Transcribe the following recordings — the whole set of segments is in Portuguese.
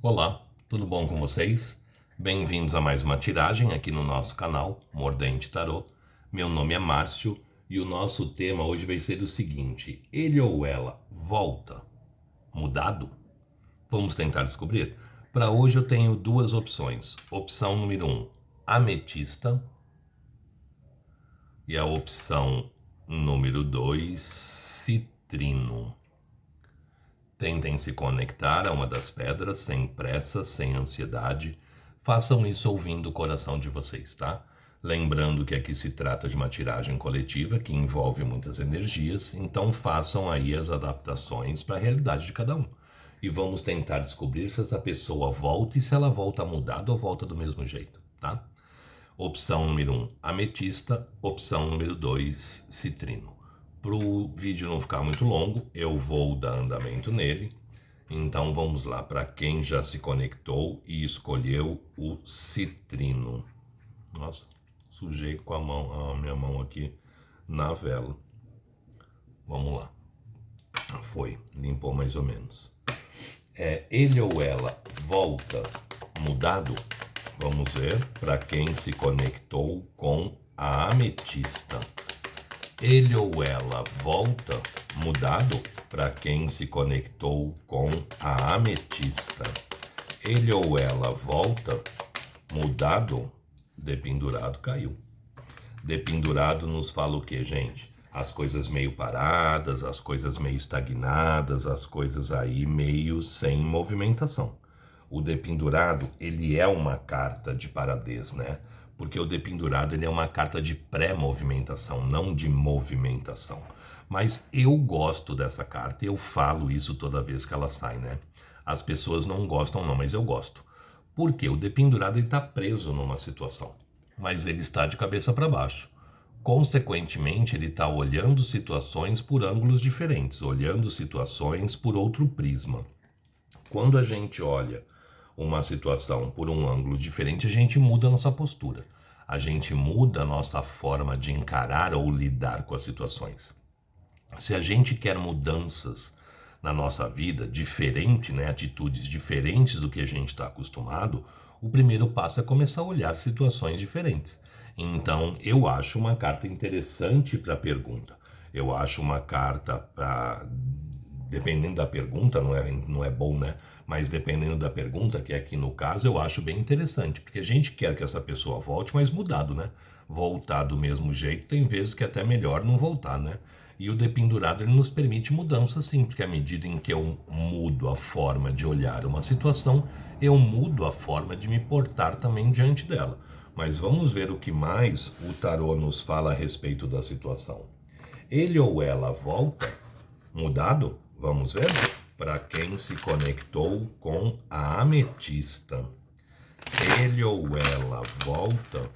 Olá, tudo bom com vocês? Bem-vindos a mais uma tiragem aqui no nosso canal Mordente Tarô. Meu nome é Márcio e o nosso tema hoje vai ser o seguinte: ele ou ela volta mudado? Vamos tentar descobrir? Para hoje eu tenho duas opções. Opção número 1, ametista, e a opção número 2, citrino. Tentem se conectar a uma das pedras sem pressa, sem ansiedade. Façam isso ouvindo o coração de vocês, tá? Lembrando que aqui se trata de uma tiragem coletiva que envolve muitas energias, então façam aí as adaptações para a realidade de cada um. E vamos tentar descobrir se essa pessoa volta e se ela volta mudada ou volta do mesmo jeito, tá? Opção número 1, ametista. Opção número 2, citrino. Para o vídeo não ficar muito longo, eu vou dar andamento nele. Então vamos lá, para quem já se conectou e escolheu o citrino. Nossa, sujei com a minha mão aqui na vela. Vamos lá. Foi, limpou mais ou menos. Ele ou ela volta mudado? Vamos ver para quem se conectou com a ametista. Ele ou ela volta mudado para quem se conectou com a ametista. Ele ou ela volta mudado, dependurado caiu. Dependurado nos fala o que, gente? As coisas meio paradas, as coisas meio estagnadas, as coisas aí meio sem movimentação. O dependurado, ele é uma carta de paradez, né? Porque o dependurado ele é uma carta de pré-movimentação, não de movimentação. Mas eu gosto dessa carta e eu falo isso toda vez que ela sai, né? As pessoas não gostam não, mas eu gosto. Porque o dependurado ele está preso numa situação, mas ele está de cabeça para baixo. Consequentemente, ele está olhando situações por ângulos diferentes, olhando situações por outro prisma. Quando a gente olha uma situação por um ângulo diferente, a gente muda a nossa postura. A gente muda a nossa forma de encarar ou lidar com as situações. Se a gente quer mudanças na nossa vida, diferente, né, atitudes diferentes do que a gente está acostumado, o primeiro passo é começar a olhar situações diferentes. Então, eu acho uma carta interessante para a pergunta. Eu acho uma carta para... Dependendo da pergunta, não é bom, né? Mas dependendo da pergunta, que é aqui no caso, eu acho bem interessante, porque a gente quer que essa pessoa volte, mas mudado, né? Voltar do mesmo jeito, tem vezes que é até melhor não voltar, né? E o dependurado, ele nos permite mudança sim, porque à medida em que eu mudo a forma de olhar uma situação, eu mudo a forma de me portar também diante dela. Mas vamos ver o que mais o tarô nos fala a respeito da situação. Ele ou ela volta mudado? Vamos ver? Para quem se conectou com a ametista. Ele ou ela volta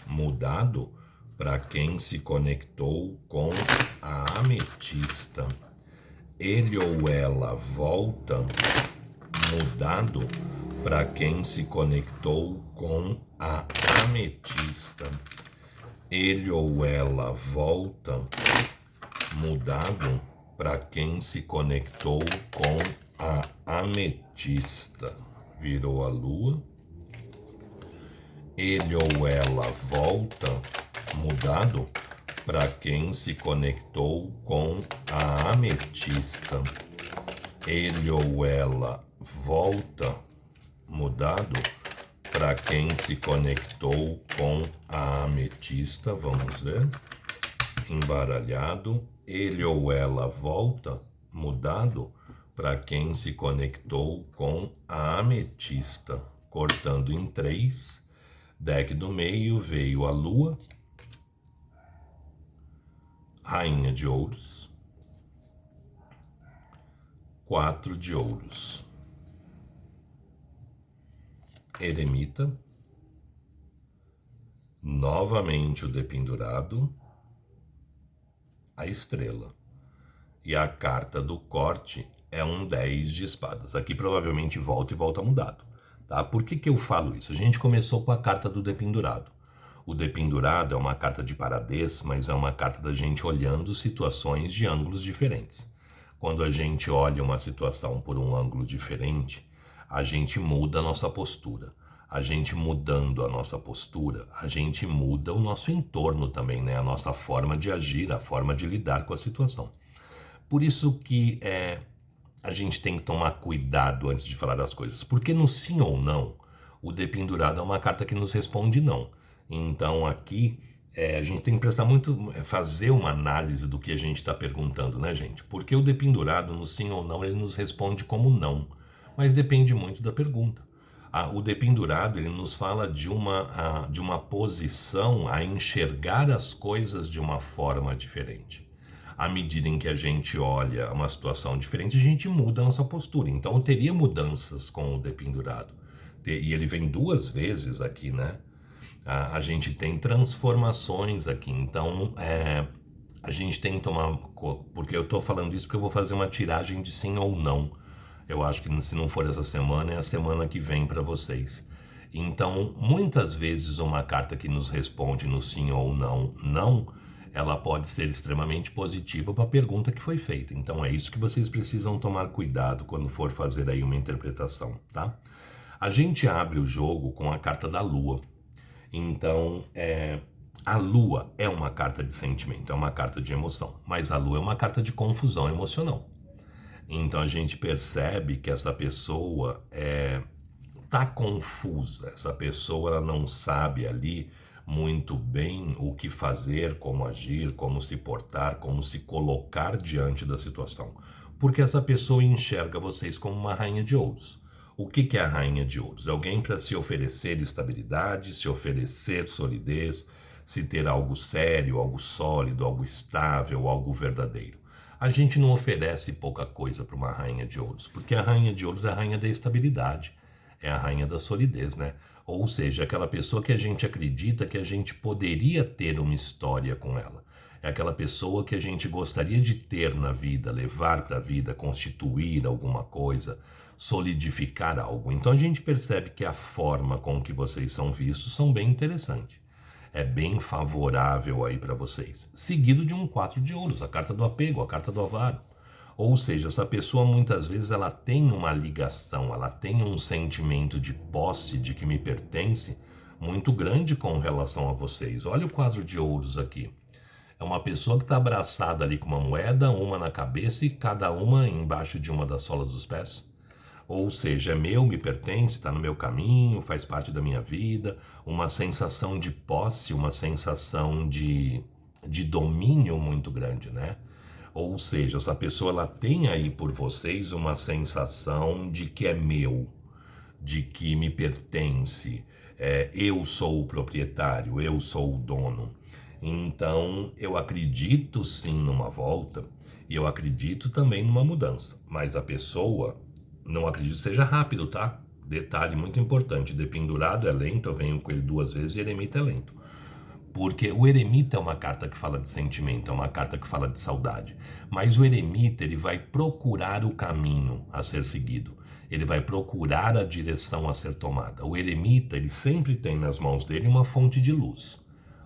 mudado? Para quem se conectou com a ametista. Ele ou ela volta mudado? Para quem se conectou com a ametista. Ele ou ela volta mudado? Para quem se conectou com a ametista. Virou a lua. Ele ou ela volta mudado? Para quem se conectou com a ametista. Ele ou ela volta mudado? Para quem se conectou com a ametista. Vamos ver. Embaralhado. Ele ou ela volta mudado? Para quem se conectou com a ametista. Cortando em 3. Deck do meio veio a lua. Rainha de ouros. 4 de ouros. Eremita. Novamente o dependurado. A estrela. E a carta do corte é um 10 de espadas. Aqui provavelmente volta e volta mudado. Tá? Por que eu falo isso? A gente começou com a carta do dependurado. O dependurado é uma carta de paradez, mas é uma carta da gente olhando situações de ângulos diferentes. Quando a gente olha uma situação por um ângulo diferente, a gente muda a nossa postura. A gente mudando a nossa postura, a gente muda o nosso entorno também, né? A nossa forma de agir, a forma de lidar com a situação. Por isso que a gente tem que tomar cuidado antes de falar das coisas. Porque no sim ou não, o dependurado é uma carta que nos responde não. Então aqui a gente tem que prestar muito, fazer uma análise do que a gente está perguntando, né, gente? Porque o dependurado, no sim ou não, ele nos responde como não. Mas depende muito da pergunta. O dependurado, ele nos fala de uma posição a enxergar as coisas de uma forma diferente. À medida em que a gente olha uma situação diferente, a gente muda a nossa postura. Então, eu teria mudanças com o dependurado. E ele vem 2 vezes aqui, né? A gente tem transformações aqui. Então, a gente tem que tomar... Porque eu estou falando isso porque eu vou fazer uma tiragem de sim ou não. Eu acho que se não for essa semana, é a semana que vem para vocês. Então, muitas vezes uma carta que nos responde no sim ou não, ela pode ser extremamente positiva para a pergunta que foi feita. Então, é isso que vocês precisam tomar cuidado quando for fazer aí uma interpretação, tá? A gente abre o jogo com a carta da Lua. Então, a Lua é uma carta de sentimento, é uma carta de emoção, mas a Lua é uma carta de confusão emocional. Então a gente percebe que essa pessoa tá confusa, essa pessoa ela não sabe ali muito bem o que fazer, como agir, como se portar, como se colocar diante da situação. Porque essa pessoa enxerga vocês como uma rainha de ouros. O que é a rainha de ouros? É alguém para se oferecer estabilidade, se oferecer solidez, se ter algo sério, algo sólido, algo estável, algo verdadeiro. A gente não oferece pouca coisa para uma rainha de ouros, porque a rainha de ouros é a rainha da estabilidade, é a rainha da solidez, né? Ou seja, aquela pessoa que a gente acredita que a gente poderia ter uma história com ela. É aquela pessoa que a gente gostaria de ter na vida, levar para a vida, constituir alguma coisa, solidificar algo. Então a gente percebe que a forma com que vocês são vistos são bem interessantes. É bem favorável aí para vocês. Seguido de um 4 de ouros, a carta do apego, a carta do avaro. Ou seja, essa pessoa muitas vezes ela tem uma ligação, ela tem um sentimento de posse, de que me pertence, muito grande com relação a vocês. Olha o 4 de ouros aqui. É uma pessoa que está abraçada ali com uma moeda, uma na cabeça e cada uma embaixo de uma das solas dos pés. Ou seja, é meu, me pertence, está no meu caminho, faz parte da minha vida, uma sensação de posse, uma sensação de domínio muito grande, né? Ou seja, essa pessoa ela tem aí por vocês uma sensação de que é meu, de que me pertence, eu sou o proprietário, eu sou o dono. Então, eu acredito sim numa volta e eu acredito também numa mudança, mas a pessoa... Não acredito que seja rápido, tá? Detalhe muito importante, dependurado é lento, eu venho com ele 2 vezes e eremita é lento. Porque o eremita é uma carta que fala de sentimento, é uma carta que fala de saudade. Mas o eremita, ele vai procurar o caminho a ser seguido. Ele vai procurar a direção a ser tomada. O eremita, ele sempre tem nas mãos dele uma fonte de luz.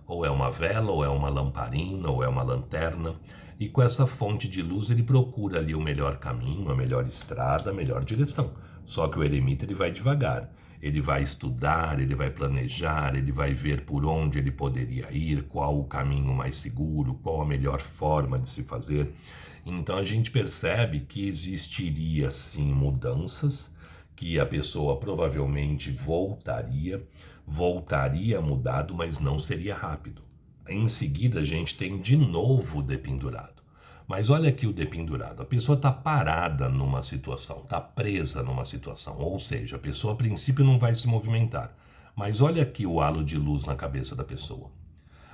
Ou é uma vela, ou é uma lamparina, ou é uma lanterna. E com essa fonte de luz ele procura ali o melhor caminho, a melhor estrada, a melhor direção. Só que o eremita ele vai devagar. Ele vai estudar, ele vai planejar, ele vai ver por onde ele poderia ir, qual o caminho mais seguro, qual a melhor forma de se fazer. Então a gente percebe que existiria sim mudanças, que a pessoa provavelmente voltaria mudado, mas não seria rápido. Em seguida a gente tem de novo o dependurado. Mas olha aqui o dependurado, a pessoa está parada numa situação, está presa numa situação, ou seja, a pessoa a princípio não vai se movimentar. Mas olha aqui o halo de luz na cabeça da pessoa.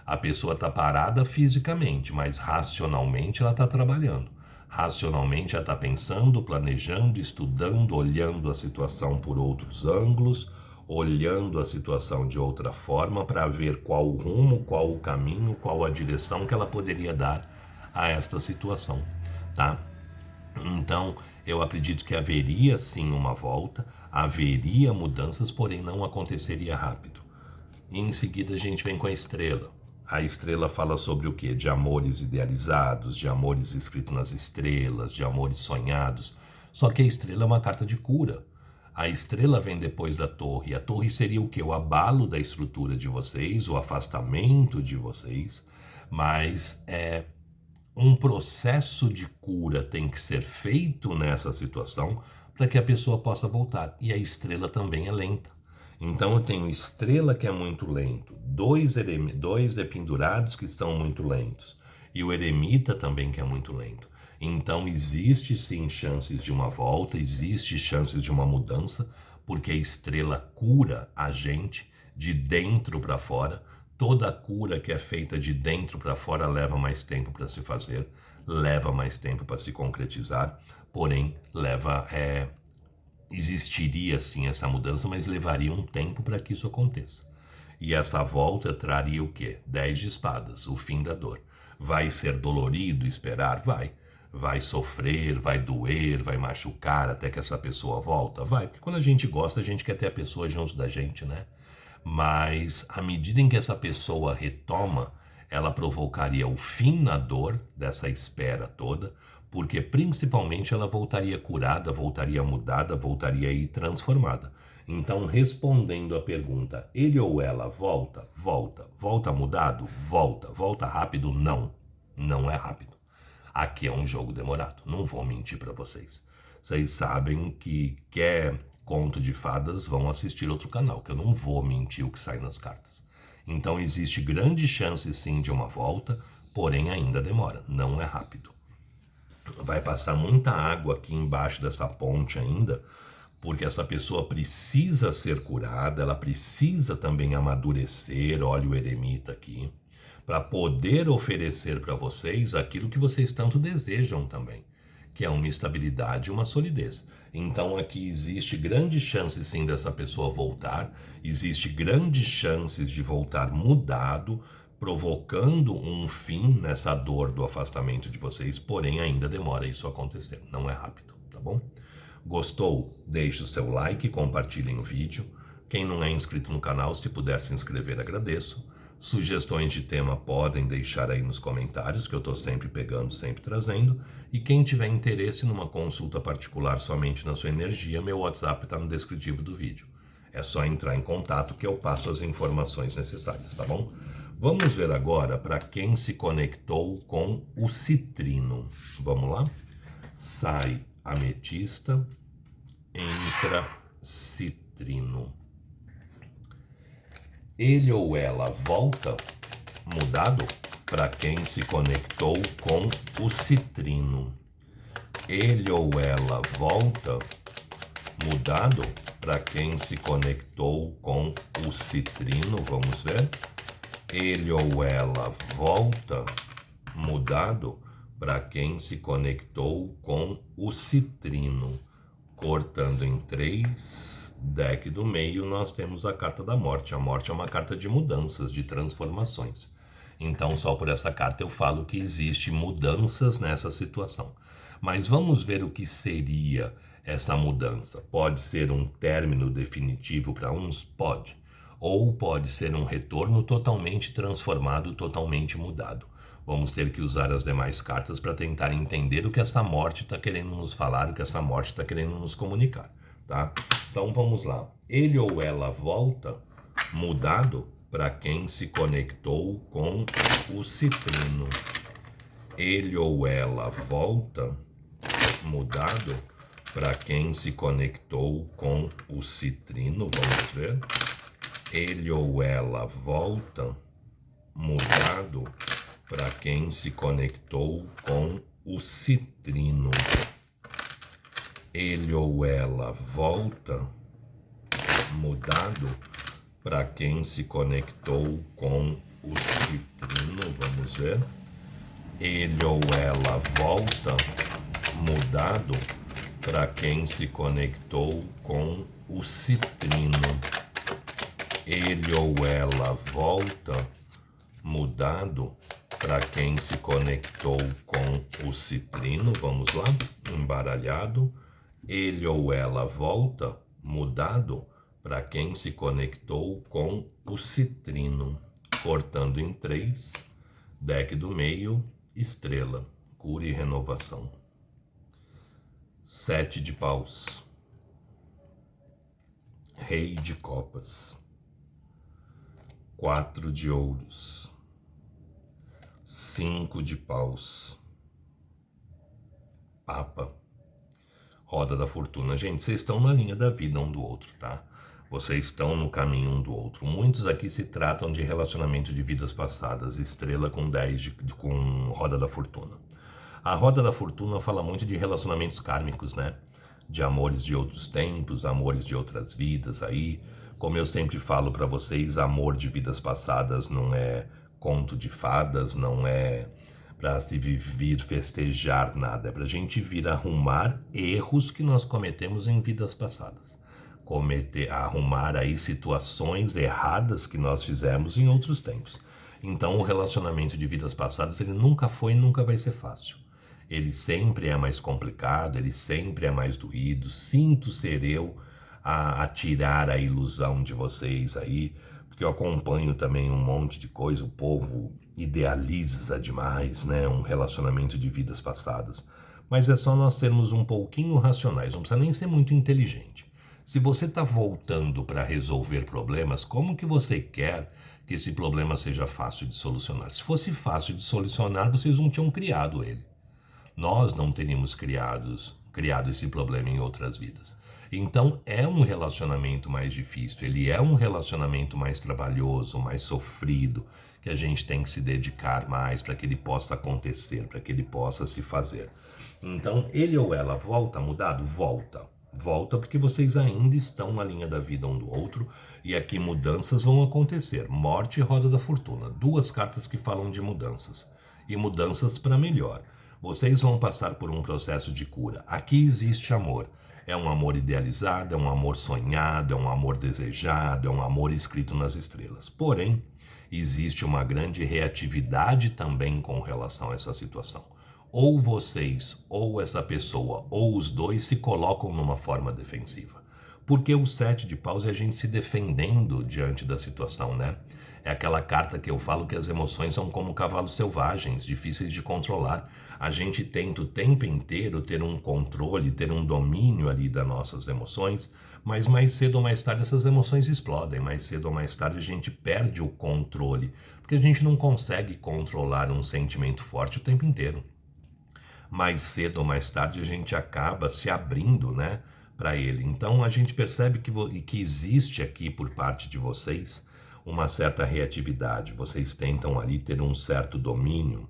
A pessoa está parada fisicamente, mas racionalmente ela está trabalhando. Racionalmente ela está pensando, planejando, estudando, olhando a situação por outros ângulos, olhando a situação de outra forma para ver qual o rumo, qual o caminho, qual a direção que ela poderia dar a esta situação, tá? Então, eu acredito que haveria sim uma volta, haveria mudanças, porém não aconteceria rápido. E em seguida a gente vem com a estrela. A estrela fala sobre o quê? De amores idealizados, de amores escritos nas estrelas, de amores sonhados. Só que a estrela é uma carta de cura. A estrela vem depois da torre. A torre seria o quê? O abalo da estrutura de vocês, o afastamento de vocês. Mas um processo de cura tem que ser feito nessa situação para que a pessoa possa voltar. E a estrela também é lenta. Então eu tenho estrela que é muito lento, dois dependurados que são muito lentos, e o eremita também que é muito lento. Então existe sim chances de uma volta, existe chances de uma mudança, porque a estrela cura a gente de dentro para fora. Toda cura que é feita de dentro para fora leva mais tempo para se fazer, leva mais tempo para se concretizar, porém existiria sim essa mudança, mas levaria um tempo para que isso aconteça. E essa volta traria o quê? 10 de espadas, o fim da dor. Vai ser dolorido esperar? Vai. Vai sofrer, vai doer, vai machucar até que essa pessoa volta? Vai, porque quando a gente gosta, a gente quer ter a pessoa junto da gente, né? Mas à medida em que essa pessoa retoma, ela provocaria o fim na dor dessa espera toda, porque principalmente ela voltaria curada, voltaria mudada, voltaria aí transformada. Então, respondendo a pergunta, ele ou ela volta? Volta. Volta mudado? Volta. Volta rápido? Não. Não é rápido. Aqui é um jogo demorado, não vou mentir para vocês. Vocês sabem que quer conto de fadas, vão assistir outro canal, que eu não vou mentir o que sai nas cartas. Então existe grande chance sim de uma volta, porém ainda demora, não é rápido. Vai passar muita água aqui embaixo dessa ponte ainda, porque essa pessoa precisa ser curada, ela precisa também amadurecer, olha o eremita aqui, para poder oferecer para vocês aquilo que vocês tanto desejam também, que é uma estabilidade e uma solidez. Então aqui existe grande chance sim dessa pessoa voltar, existe grandes chances de voltar mudado, provocando um fim nessa dor do afastamento de vocês, porém ainda demora isso acontecer, não é rápido, tá bom? Gostou? Deixe o seu like, compartilhem o vídeo. Quem não é inscrito no canal, se puder se inscrever, agradeço. Sugestões de tema podem deixar aí nos comentários, que eu estou sempre pegando, sempre trazendo. E quem tiver interesse numa consulta particular somente na sua energia, meu WhatsApp está no descritivo do vídeo. É só entrar em contato que eu passo as informações necessárias, tá bom? Vamos ver agora para quem se conectou com o citrino. Vamos lá? Sai ametista, entra citrino. Ele ou ela volta mudado para quem se conectou com o citrino. Ele ou ela volta mudado para quem se conectou com o citrino. Vamos ver. Ele ou ela volta mudado para quem se conectou com o citrino. Cortando em 3, deck do meio, nós temos a carta da morte. A morte é uma carta de mudanças, de transformações. Então, só por essa carta eu falo que existe mudanças nessa situação. Mas vamos ver o que seria essa mudança. Pode ser um término definitivo para uns? Pode. Ou pode ser um retorno totalmente transformado, totalmente mudado. Vamos ter que usar as demais cartas para tentar entender o que essa morte está querendo nos falar, o que essa morte está querendo nos comunicar, tá? Então vamos lá. Ele ou ela volta mudado para quem se conectou com o citrino. Ele ou ela volta mudado para quem se conectou com o citrino. Vamos ver. Ele ou ela volta mudado para quem se conectou com o citrino. Ele ou ela volta mudado para quem se conectou com o citrino. Vamos ver. Ele ou ela volta mudado para quem se conectou com o citrino. Ele ou ela volta mudado para quem se conectou com o citrino. Vamos lá, embaralhado. Ele ou ela volta mudado para quem se conectou com o citrino. Cortando em 3, deck do meio, estrela, cura e renovação. 7 de paus. Rei de copas, 4 de ouros, 5 de paus, papa, roda da fortuna. Gente, vocês estão na linha da vida um do outro, tá? Vocês estão no caminho um do outro. Muitos aqui se tratam de relacionamento de vidas passadas, estrela com 10 com roda da fortuna. A roda da fortuna fala muito de relacionamentos kármicos, né? De amores de outros tempos, amores de outras vidas aí. Como eu sempre falo para vocês, amor de vidas passadas não é conto de fadas, não é para se vir festejar nada, é para a gente vir arrumar erros que nós cometemos em vidas passadas. Arrumar aí situações erradas que nós fizemos em outros tempos. Então o relacionamento de vidas passadas, ele nunca foi e nunca vai ser fácil. Ele sempre é mais complicado, ele sempre é mais doído. Sinto ser eu a tirar a ilusão de vocês aí, porque eu acompanho também um monte de coisa, o povo idealiza demais, né, um relacionamento de vidas passadas. Mas é só nós sermos um pouquinho racionais, não precisa nem ser muito inteligente. Se você está voltando para resolver problemas, como que você quer que esse problema seja fácil de solucionar? Se fosse fácil de solucionar, vocês não tinham criado ele. Nós não teríamos criado esse problema em outras vidas. Então é um relacionamento mais difícil, ele é um relacionamento mais trabalhoso, mais sofrido, que a gente tem que se dedicar mais para que ele possa acontecer, para que ele possa se fazer. Então ele ou ela volta mudado? Volta. Volta porque vocês ainda estão na linha da vida um do outro e aqui mudanças vão acontecer. Morte e roda da fortuna, 2 cartas que falam de mudanças e mudanças para melhor. Vocês vão passar por um processo de cura. Aqui existe amor. É um amor idealizado, é um amor sonhado, é um amor desejado, é um amor escrito nas estrelas. Porém, existe uma grande reatividade também com relação a essa situação. Ou vocês, ou essa pessoa, ou os dois se colocam numa forma defensiva. Porque o 7 de paus é a gente se defendendo diante da situação, né? É aquela carta que eu falo que as emoções são como cavalos selvagens, difíceis de controlar. A gente tenta o tempo inteiro ter um controle, ter um domínio ali das nossas emoções, mas mais cedo ou mais tarde essas emoções explodem, mais cedo ou mais tarde a gente perde o controle, porque a gente não consegue controlar um sentimento forte o tempo inteiro. Mais cedo ou mais tarde a gente acaba se abrindo, né, para ele. Então a gente percebe que existe aqui por parte de vocês uma certa reatividade. Vocês tentam ali ter um certo domínio,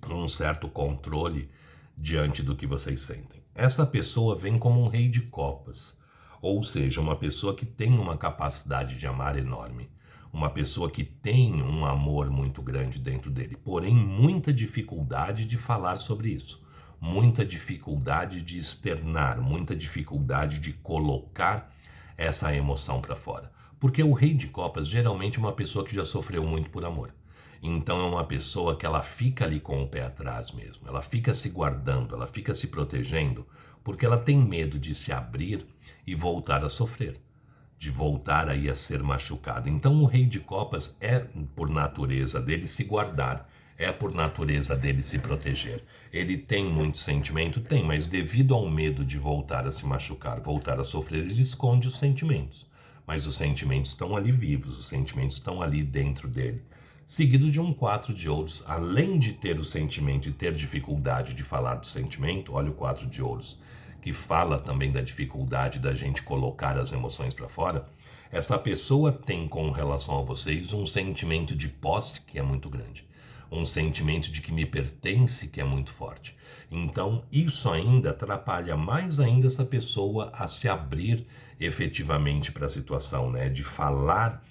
um certo controle diante do que vocês sentem. Essa pessoa vem como um rei de copas, ou seja, uma pessoa que tem uma capacidade de amar enorme, uma pessoa que tem um amor muito grande dentro dele, porém muita dificuldade de falar sobre isso, muita dificuldade de externar, muita dificuldade de colocar essa emoção para fora. Porque o rei de copas geralmente é uma pessoa que já sofreu muito por amor. Então é uma pessoa que ela fica ali com o pé atrás mesmo, ela fica se guardando, ela fica se protegendo, porque ela tem medo de se abrir e voltar a sofrer, de voltar aí a ser machucada. Então o rei de copas é por natureza dele se guardar, é por natureza dele se proteger. Ele tem muito sentimento? Tem, mas devido ao medo de voltar a se machucar, voltar a sofrer, ele esconde os sentimentos. Mas os sentimentos estão ali vivos, os sentimentos estão ali dentro dele. Seguido de um 4 de ouros, além de ter o sentimento e ter dificuldade de falar do sentimento, olha o 4 de ouros, que fala também da dificuldade da gente colocar as emoções para fora, essa pessoa tem com relação a vocês um sentimento de posse que é muito grande, um sentimento de que me pertence que é muito forte. Então isso ainda atrapalha mais ainda essa pessoa a se abrir efetivamente para a situação, né? De falar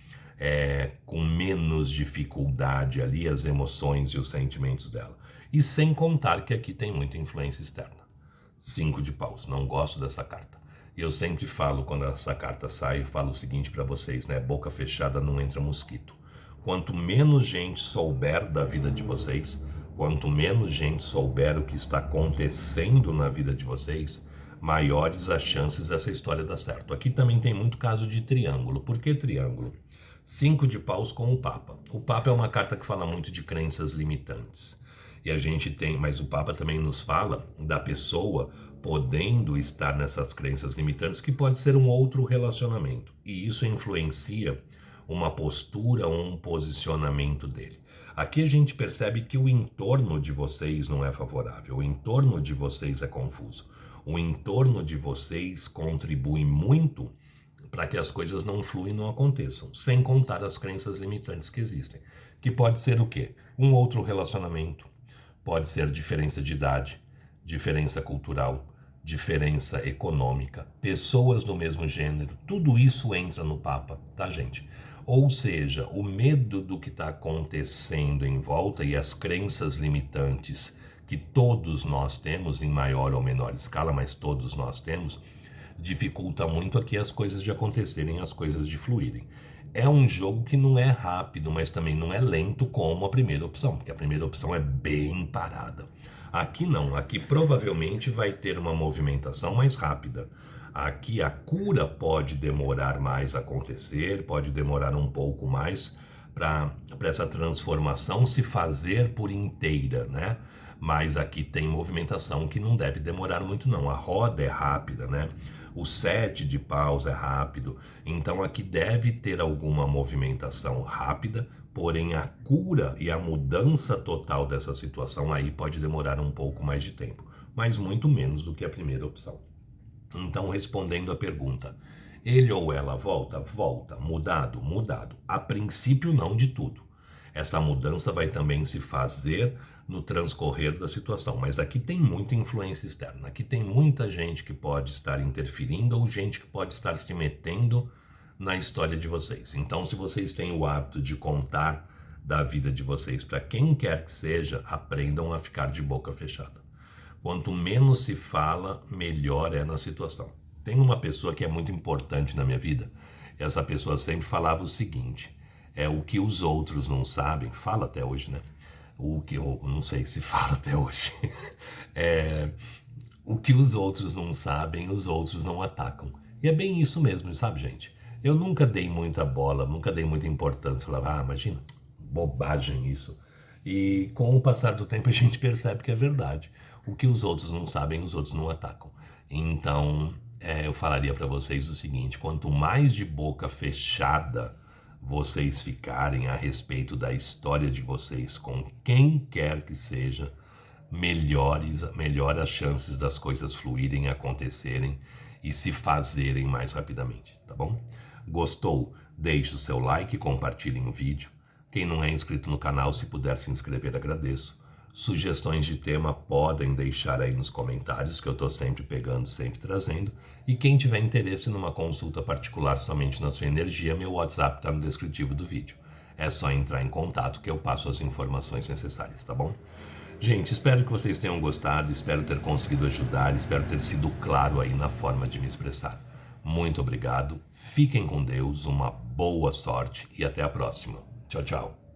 com menos dificuldade ali as emoções e os sentimentos dela. E sem contar que aqui tem muita influência externa. 5 de paus, não gosto dessa carta. E eu sempre falo, quando essa carta sai, eu falo o seguinte para vocês, né? Boca fechada não entra mosquito. Quanto menos gente souber da vida de vocês, quanto menos gente souber o que está acontecendo na vida de vocês, maiores as chances dessa história dar certo. Aqui também tem muito caso de triângulo. Por que triângulo? 5 de paus com o Papa. O Papa é uma carta que fala muito de crenças limitantes. E a gente tem, mas o Papa também nos fala da pessoa podendo estar nessas crenças limitantes, que pode ser um outro relacionamento. E isso influencia uma postura ou um posicionamento dele. Aqui a gente percebe que o entorno de vocês não é favorável, o entorno de vocês é confuso. O entorno de vocês contribui muito para que as coisas não fluem e não aconteçam, sem contar as crenças limitantes que existem. Que pode ser o quê? Um outro relacionamento, pode ser diferença de idade, diferença cultural, diferença econômica, pessoas do mesmo gênero, tudo isso entra no Papa, tá, gente? Ou seja, o medo do que está acontecendo em volta e as crenças limitantes que todos nós temos, em maior ou menor escala, mas todos nós temos, dificulta muito aqui as coisas de acontecerem, as coisas de fluírem. É um jogo que não é rápido, mas também não é lento como a primeira opção, porque a primeira opção é bem parada. Aqui não, aqui provavelmente vai ter uma movimentação mais rápida. Aqui a cura pode demorar mais a acontecer, pode demorar um pouco mais para essa transformação se fazer por inteira, né? Mas aqui tem movimentação que não deve demorar muito não, a roda é rápida, né? O 7 de paus é rápido, então aqui deve ter alguma movimentação rápida, porém a cura e a mudança total dessa situação aí pode demorar um pouco mais de tempo, mas muito menos do que a primeira opção. Então, respondendo a pergunta, ele ou ela volta? Volta. Mudado? Mudado. A princípio, não de tudo. Essa mudança vai também se fazer no transcorrer da situação, mas aqui tem muita influência externa, aqui tem muita gente que pode estar interferindo ou gente que pode estar se metendo na história de vocês. Então, se vocês têm o hábito de contar da vida de vocês para quem quer que seja, aprendam a ficar de boca fechada. Quanto menos se fala, melhor é na situação. Tem uma pessoa que é muito importante na minha vida. Essa pessoa sempre falava o seguinte: é o que os outros não sabem, fala até hoje, né? O que eu não sei se fala até hoje. O que os outros não sabem, os outros não atacam. E é bem isso mesmo, sabe, gente? Eu nunca dei muita bola, nunca dei muita importância. Falava, imagina, bobagem isso. E com o passar do tempo a gente percebe que é verdade. O que os outros não sabem, os outros não atacam. Então, eu falaria para vocês o seguinte: quanto mais de boca fechada vocês ficarem a respeito da história de vocês com quem quer que seja, melhor as chances das coisas fluírem, acontecerem e se fazerem mais rapidamente, tá bom? Gostou? Deixe o seu like, compartilhem o vídeo. Quem não é inscrito no canal, se puder se inscrever, agradeço. Sugestões de tema podem deixar aí nos comentários, que eu estou sempre pegando, sempre trazendo. E quem tiver interesse numa consulta particular somente na sua energia, meu WhatsApp está no descritivo do vídeo. É só entrar em contato que eu passo as informações necessárias, tá bom? Gente, espero que vocês tenham gostado, espero ter conseguido ajudar, espero ter sido claro aí na forma de me expressar. Muito obrigado, fiquem com Deus, uma boa sorte e até a próxima. Tchau, tchau.